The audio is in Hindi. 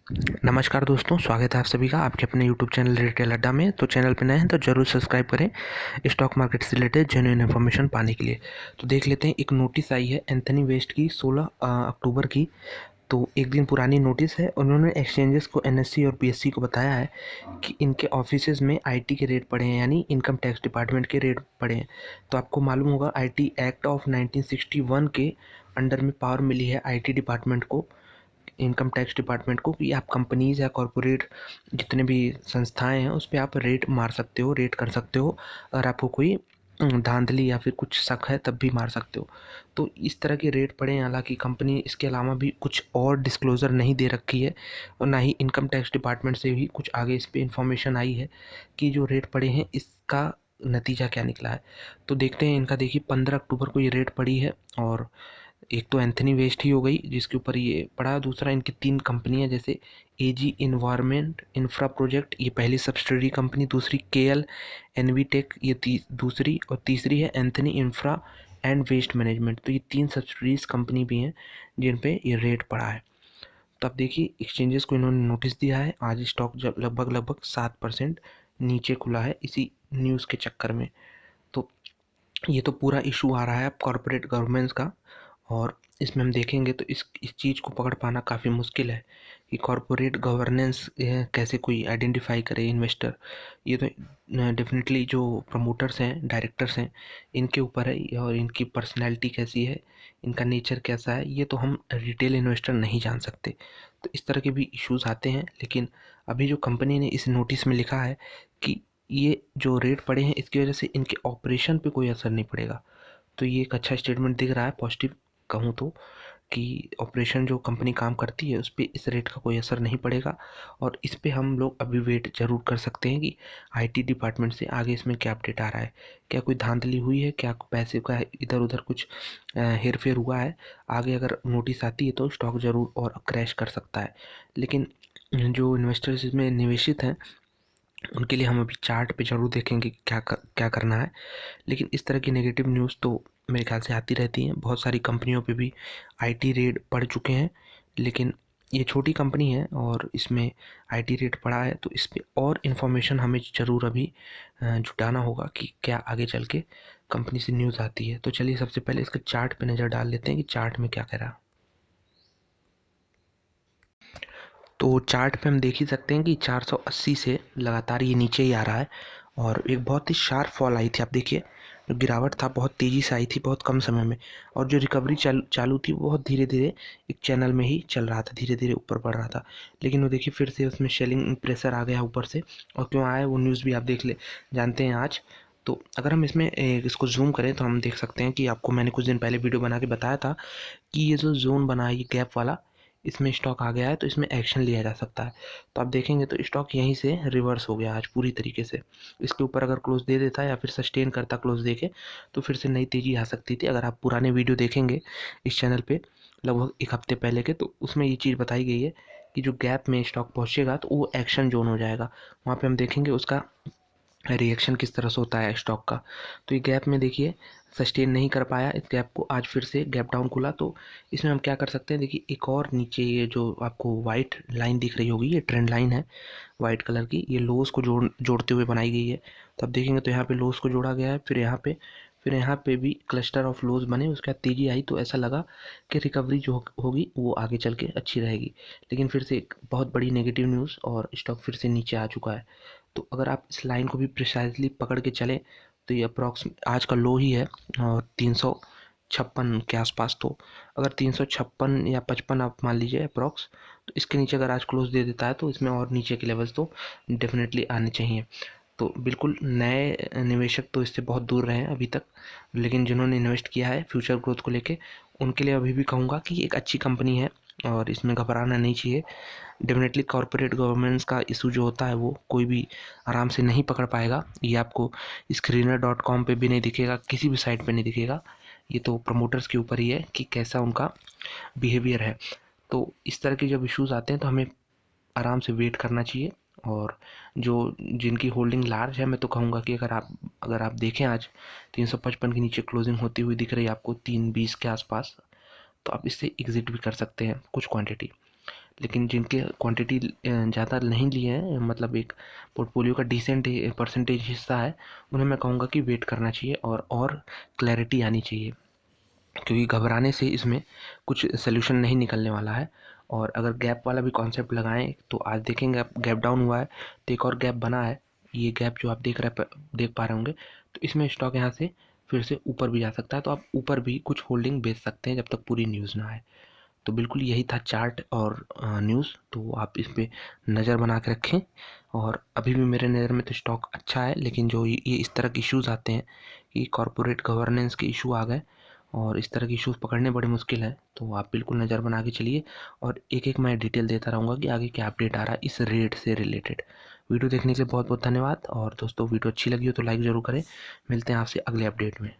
नमस्कार दोस्तों, स्वागत है आप सभी का आपके अपने यूट्यूब चैनल रिटेल अड्डा में। तो चैनल पे नए हैं तो ज़रूर सब्सक्राइब करें स्टॉक मार्केट से रिलेटेड जेन्युइन इन्फॉर्मेशन पाने के लिए। तो देख लेते हैं, एक नोटिस आई है एंथनी वेस्ट की 16 अक्टूबर की। तो एक दिन पुरानी नोटिस है। उन्होंने एक्सचेंजेस को एनएससी और पीएससी को बताया है कि इनके ऑफिसेज में आईटी के रेड पड़े हैं, यानी इनकम टैक्स डिपार्टमेंट के रेड पड़े हैं। तो आपको मालूम होगा आईटी एक्ट ऑफ 1961 के अंडर में पावर मिली है आईटी डिपार्टमेंट को, इनकम टैक्स डिपार्टमेंट को, कि आप कंपनीज या कॉरपोरेट जितने भी संस्थाएं हैं उस पर आप रेड मार सकते हो, रेड कर सकते हो। अगर आपको कोई धांधली या फिर कुछ शक है तब भी मार सकते हो। तो इस तरह के रेट पड़े हैं। हालांकि कंपनी इसके अलावा भी कुछ और डिस्क्लोज़र नहीं दे रखी है और ना ही इनकम टैक्स डिपार्टमेंट से भी कुछ आगे इस पर इंफॉर्मेशन आई है कि जो रेट पड़े हैं इसका नतीजा क्या निकला है। तो देखते हैं इनका। देखिए 15 अक्टूबर को ये रेट पड़ी है और एक तो एंथनी वेस्ट ही हो गई जिसके ऊपर ये पड़ा। दूसरा इनकी 3 कंपनियां जैसे एजी इन्वायरमेंट इंफ्रा प्रोजेक्ट, ये पहली सब्सिडरी कंपनी। दूसरी केएल एनवीटेक, ये दूसरी। और तीसरी है Anthony infra and waste management. तो ये 3 सब्सिडरीज कंपनी भी हैं जिन पे ये रेट पड़ा है। तो अब देखिए एक्सचेंजेस को इन्होंने नोटिस दिया है। आज स्टॉक जब लगभग 7% नीचे खुला है इसी न्यूज़ के चक्कर में। तो ये तो पूरा इशू आ रहा है अब कॉरपोरेट गवर्नेंस का। और इसमें हम देखेंगे तो इस चीज़ को पकड़ पाना काफ़ी मुश्किल है कि कॉरपोरेट गवर्नेंस कैसे कोई आइडेंटिफाई करे इन्वेस्टर। ये तो डेफिनेटली जो प्रमोटर्स हैं, डायरेक्टर्स हैं, इनके ऊपर है। और इनकी पर्सनैलिटी कैसी है, इनका नेचर कैसा है, ये तो हम रिटेल इन्वेस्टर नहीं जान सकते। तो इस तरह के भी इश्यूज आते हैं। लेकिन अभी जो कंपनी ने इस नोटिस में लिखा है कि ये जो रेट पड़े हैं इसकी वजह से इनके ऑपरेशन पे कोई असर नहीं पड़ेगा। तो ये एक अच्छा स्टेटमेंट दिख रहा है, पॉजिटिव कहूँ तो, कि ऑपरेशन जो कंपनी काम करती है उस पर इस रेट का कोई असर नहीं पड़ेगा। और इस पे हम लोग अभी वेट ज़रूर कर सकते हैं कि आईटी डिपार्टमेंट से आगे इसमें क्या अपडेट आ रहा है, क्या कोई धांधली हुई है, क्या पैसे का इधर उधर कुछ हेर फेर हुआ है। आगे अगर नोटिस आती है तो स्टॉक ज़रूर और क्रैश कर सकता है। लेकिन जो इन्वेस्टर्स इसमें निवेशित हैं उनके लिए हम अभी चार्ट पे ज़रूर देखेंगे क्या करना है। लेकिन इस तरह की नेगेटिव न्यूज़ तो मेरे ख्याल से आती रहती हैं। बहुत सारी कंपनियों पे भी आईटी रेड पड़ चुके हैं। लेकिन ये छोटी कंपनी है और इसमें आईटी रेड पड़ा है, तो इस पे और इन्फॉर्मेशन हमें ज़रूर अभी जुटाना होगा कि क्या आगे चल के कंपनी से न्यूज़ आती है। तो चलिए सबसे पहले इसका चार्ट पे नज़र डाल लेते हैं कि चार्ट में क्या कह रहा है। तो चार्ट पे हम देख ही सकते हैं कि 480 से लगातार ये नीचे ही आ रहा है और एक बहुत ही शार्प फॉल आई थी। आप देखिए जो गिरावट था बहुत तेज़ी से आई थी बहुत कम समय में। और जो रिकवरी चालू थी वो बहुत धीरे धीरे एक चैनल में ही चल रहा था, धीरे धीरे ऊपर बढ़ रहा था। लेकिन वो देखिए फिर से उसमें शेलिंग प्रेशर आ गया ऊपर से। और क्यों आया वो न्यूज़ भी आप देख ले जानते हैं आज। तो अगर हम इसमें इसको जूम करें तो हम देख सकते हैं कि आपको मैंने कुछ दिन पहले वीडियो बना के बताया था कि ये जो जोन बना है ये गैप वाला, इसमें स्टॉक आ गया है तो इसमें एक्शन लिया जा सकता है। तो आप देखेंगे तो स्टॉक यहीं से रिवर्स हो गया आज पूरी तरीके से। इसके ऊपर अगर क्लोज दे देता या फिर सस्टेन करता क्लोज देके तो फिर से नई तेज़ी आ सकती थी। अगर आप पुराने वीडियो देखेंगे इस चैनल पे लगभग एक हफ्ते पहले के, तो उसमें ये चीज़ बताई गई है कि जो गैप में स्टॉक पहुँचेगा तो वो एक्शन जोन हो जाएगा। वहाँ पे हम देखेंगे उसका रिएक्शन किस तरह से होता है स्टॉक का। तो ये गैप में देखिए सस्टेन नहीं कर पाया इस गैप को, आज फिर से गैप डाउन खुला। तो इसमें हम क्या कर सकते हैं, देखिए एक और नीचे ये जो आपको वाइट लाइन दिख रही होगी ये ट्रेंड लाइन है वाइट कलर की, ये लोस को जोड़ते हुए बनाई गई है। तो आप देखेंगे तो यहाँ पे लोस को जोड़ा गया है, फिर यहाँ पे भी क्लस्टर ऑफ लोस बने, उसके बाद तेजी आई तो ऐसा लगा कि रिकवरी जो होगी वो आगे चल के अच्छी रहेगी। लेकिन फिर से एक बहुत बड़ी नेगेटिव न्यूज़ और स्टॉक फिर से नीचे आ चुका है। तो अगर आप इस लाइन को भी प्रिसाइजली पकड़ के चलें तो ये अप्रॉक्स आज का लो ही है और 356 के आसपास। तो अगर 356 या 55 आप मान लीजिए अप्रॉक्स, तो इसके नीचे अगर आज क्लोज दे देता है तो इसमें और नीचे के लेवल्स तो डेफिनेटली आने चाहिए। तो बिल्कुल नए निवेशक तो इससे बहुत दूर रहे हैं अभी तक। लेकिन जिन्होंने इन्वेस्ट किया है फ्यूचर ग्रोथ को लेके उनके लिए अभी भी कहूँगा कि एक अच्छी कंपनी है और इसमें घबराना नहीं चाहिए। डेफिनेटली कॉरपोरेट गवर्नेंस का इशू जो होता है वो कोई भी आराम से नहीं पकड़ पाएगा। ये आपको screener.com पे भी नहीं दिखेगा, किसी भी साइट पे नहीं दिखेगा। ये तो प्रमोटर्स के ऊपर ही है कि कैसा उनका बिहेवियर है। तो इस तरह के जब इश्यूज आते हैं तो हमें आराम से वेट करना चाहिए। और जो जिनकी होल्डिंग लार्ज है मैं तो कहूँगा कि अगर आप देखें आज 355 के नीचे क्लोजिंग होती हुई दिख रही है आपको 320 के आसपास, तो आप इससे एग्जिट भी कर सकते हैं कुछ क्वांटिटी। लेकिन जिनके क्वांटिटी ज़्यादा नहीं लिए हैं, मतलब एक पोर्टफोलियो का डिसेंट परसेंटेज हिस्सा है, उन्हें मैं कहूँगा कि वेट करना चाहिए और क्लैरिटी आनी चाहिए, क्योंकि घबराने से इसमें कुछ सोल्यूशन नहीं निकलने वाला है। और अगर गैप वाला भी कॉन्सेप्ट लगाएं तो आज देखेंगे आप गैप डाउन हुआ है तो एक और गैप बना है, ये गैप जो आप देख पा रहे होंगे, तो इसमें स्टॉक यहाँ से फिर से ऊपर भी जा सकता है, तो आप ऊपर भी कुछ होल्डिंग बेच सकते हैं जब तक पूरी न्यूज़ ना आए। तो बिल्कुल यही था चार्ट और न्यूज़, तो आप इस पे नज़र बना के रखें। और अभी भी मेरे नज़र में तो स्टॉक अच्छा है, लेकिन जो ये इस तरह के इश्यूज़ आते हैं कि कॉरपोरेट गवर्नेंस के इशू आ गए और इस तरह के इश्यूज़ पकड़ने बड़े मुश्किल हैं, तो आप बिल्कुल नज़र बना के चलिए। और एक एक मैं डिटेल देता रहूँगा कि आगे क्या अपडेट आ रहा है इस रेट से रिलेटेड। वीडियो देखने के लिए बहुत बहुत धन्यवाद, और दोस्तों वीडियो अच्छी लगी हो तो लाइक ज़रूर करें। मिलते हैं आपसे अगले अपडेट में।